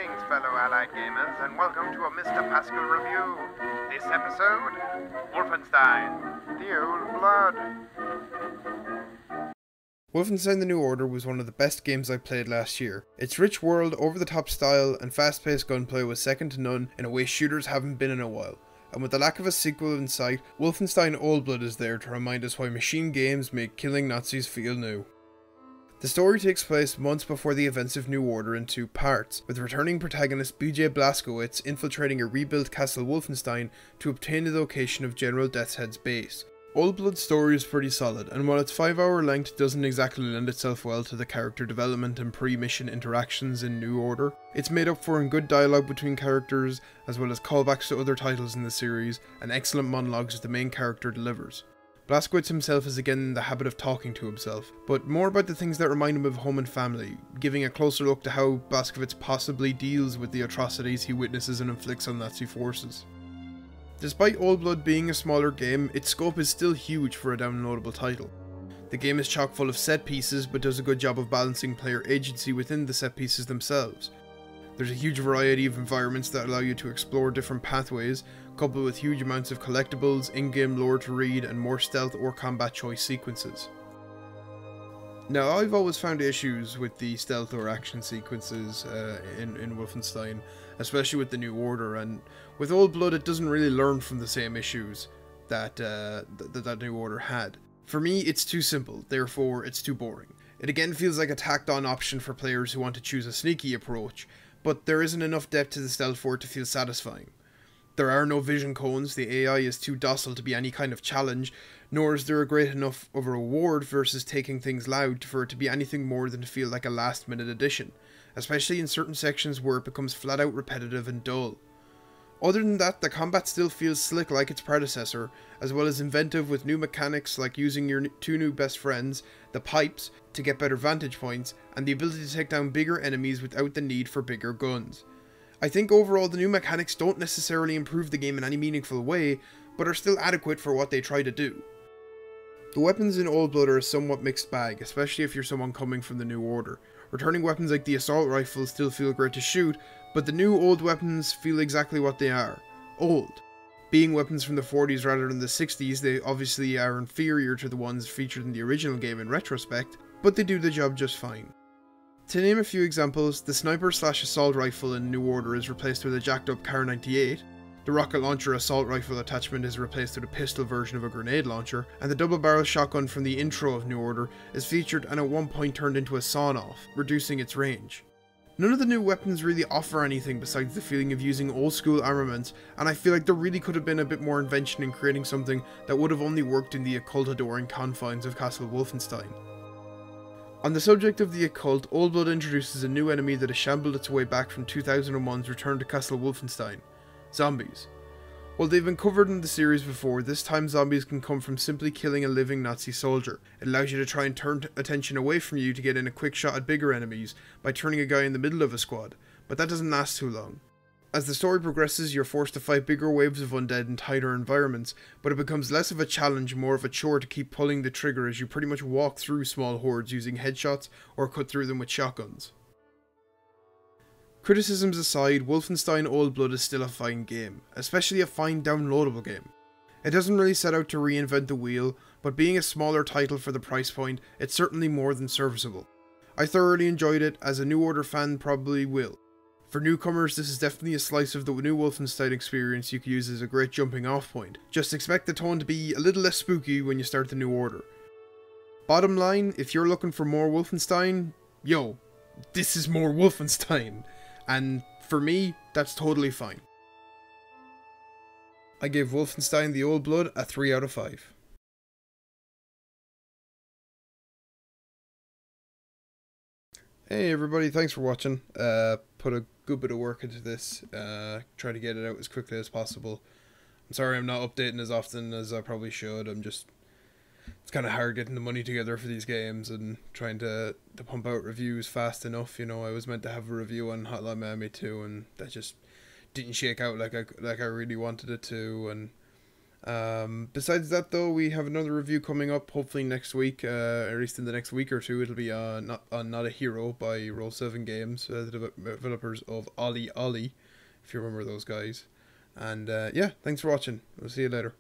Greetings, fellow allied gamers, and welcome to a MisterPaskill review. This episode, Wolfenstein, the Old Blood. Wolfenstein: The New Order was one of the best games I played last year. Its rich world, over-the-top style, and fast-paced gunplay was second to none in a way shooters haven't been in a while. And with the lack of a sequel in sight, Wolfenstein Old Blood is there to remind us why machine games make killing Nazis feel new. The story takes place months before the events of New Order in two parts, with returning protagonist BJ Blazkowicz infiltrating a rebuilt Castle Wolfenstein to obtain the location of General Deathshead's base. Old Blood's story is pretty solid, and while its 5-hour length doesn't exactly lend itself well to the character development and pre-mission interactions in New Order, it's made up for in good dialogue between characters, as well as callbacks to other titles in the series, and excellent monologues the main character delivers. Blazkowicz himself is again in the habit of talking to himself, but more about the things that remind him of home and family, giving a closer look to how Blazkowicz possibly deals with the atrocities he witnesses and inflicts on Nazi forces. Despite Old Blood being a smaller game, its scope is still huge for a downloadable title. The game is chock full of set pieces, but does a good job of balancing player agency within the set pieces themselves. There's a huge variety of environments that allow you to explore different pathways, coupled with huge amounts of collectibles, in-game lore to read, and more stealth or combat choice sequences. Now, I've always found issues with the stealth or action sequences in Wolfenstein, especially with the New Order, and with Old Blood it doesn't really learn from the same issues that New Order had. For me, it's too simple, therefore it's too boring. It again feels like a tacked-on option for players who want to choose a sneaky approach, but there isn't enough depth to the stealth for it to feel satisfying. There are no vision cones, the AI is too docile to be any kind of challenge, nor is there a great enough of a reward versus taking things loud for it to be anything more than to feel like a last-minute addition, especially in certain sections where it becomes flat-out repetitive and dull. Other than that, the combat still feels slick like its predecessor, as well as inventive with new mechanics like using your two new best friends, the pipes, to get better vantage points, and the ability to take down bigger enemies without the need for bigger guns. I think overall the new mechanics don't necessarily improve the game in any meaningful way, but are still adequate for what they try to do. The weapons in Old Blood are a somewhat mixed bag, especially if you're someone coming from the New Order. Returning weapons like the assault rifle still feel great to shoot, but the new old weapons feel exactly what they are: old. Being weapons from the 40s rather than the 60s, they obviously are inferior to the ones featured in the original game in retrospect, but they do the job just fine. To name a few examples, the sniper/assault rifle in New Order is replaced with a jacked up Kar 98, the rocket launcher assault rifle attachment is replaced with a pistol version of a grenade launcher, and the double barrel shotgun from the intro of New Order is featured and at one point turned into a sawn-off, reducing its range. None of the new weapons really offer anything besides the feeling of using old school armaments, and I feel like there really could have been a bit more invention in creating something that would have only worked in the occult adoring confines of Castle Wolfenstein. On the subject of the occult, Old Blood introduces a new enemy that has shambled its way back from 2001's Return to Castle Wolfenstein: zombies. While they've been covered in the series before, this time zombies can come from simply killing a living Nazi soldier. It allows you to try and turn attention away from you to get in a quick shot at bigger enemies by turning a guy in the middle of a squad, but that doesn't last too long. As the story progresses, you're forced to fight bigger waves of undead in tighter environments, but it becomes less of a challenge, more of a chore to keep pulling the trigger as you pretty much walk through small hordes using headshots or cut through them with shotguns. Criticisms aside, Wolfenstein Old Blood is still a fine game, especially a fine downloadable game. It doesn't really set out to reinvent the wheel, but being a smaller title for the price point, it's certainly more than serviceable. I thoroughly enjoyed it, as a New Order fan probably will. For newcomers, this is definitely a slice of the new Wolfenstein experience you could use as a great jumping off point. Just expect the tone to be a little less spooky when you start the New Order. Bottom line, if you're looking for more Wolfenstein, yo, this is more Wolfenstein. And for me, that's totally fine. I gave Wolfenstein: The Old Blood a 3 out of 5. Hey everybody, thanks for watching. Put a good bit of work into this, try to get it out as quickly as possible. I'm sorry I'm not updating as often as I probably should. It's kind of hard getting the money together for these games and trying to pump out reviews fast enough. You know, I was meant to have a review on Hotline Miami 2 and that just didn't shake out like I really wanted it to, and Besides that, though, we have another review coming up, hopefully next week, or at least in the next week or two. It'll be Not a Hero by Roll7 Games, the developers of Ollie Ollie, if you remember those guys. And yeah, thanks for watching. We'll see you later.